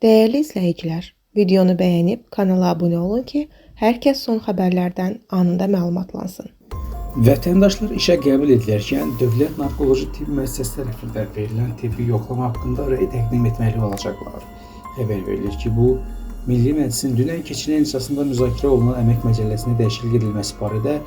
Değerli izləyicilər, videonu bəyənib kanala abunə olun ki, hər kəs son xəbərlərdən anında məlumatlansın. Vətəndaşlar işə qəbul edilərkən Dövlət Narkoloji Tibb Müəssisəsi tərəfindən verilən tibbi yoxlama haqqında rəy təqdim etməli olacaqlar. Xəbər verilir ki, bu Milli Məclisin dünən keçirilən iclasında müzakirə olunan əmək məcəlləsinə dəyişiklik edilməsi barədə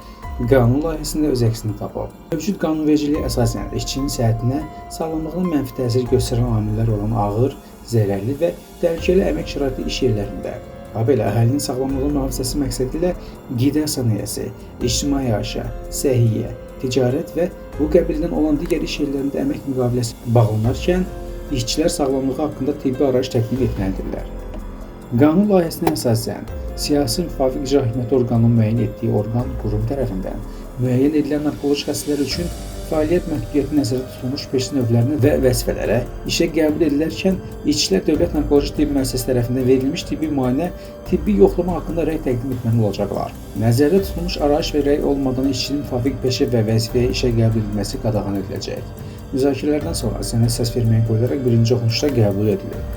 qanun layihəsində öz əksini tapıb. Mövcud qanunvericiliyə əsasən işçinin səhhətinə, sağlamlığına mənfi təsir göstərən amillər olan ağır, zərərli və təhlükəli əmək şəraiti iş yerlərində, habelə əhalinin sağlamlığı mühafizəsi məqsədilə qida sənayesi, ictimai yaşa, səhiyyə, ticarət və bu qəbildən olan digər iş yerlərində əmək müqaviləsi bağlanarkən işçilər sağlamlığı haqqında tibbi arayış təklif etməlidirlər. Qanun layihəsinə əsasən, siyasi müvafiq icra hakimiyyəti orqanının müəyyən etdiyi orqan, qurum tərəfindən müəyyən edilən narkoloji xəstələr üçün fəaliyyət məhdudiyyəti nəzərdə tutulmuş peşə növlərinə və vəzifələrə işə qəbul edilərkən işçilər Dövlət Narkoloji Tibb Müəssisəsi tərəfindən verilmiş tibbi müayinə, tibbi yoxlama haqqında rəy təqdim etməli olacaqlar. Nəzərdə tutulmuş arayış və rəy olmadan işçinin müvafiq peşə və vəzifəyə işə qəbul edilməsi qadağan ediləcək. Müzakirələrdən sonra sənəd səs verməyə qoyularaq birinci oxunuşda qəbul edilir.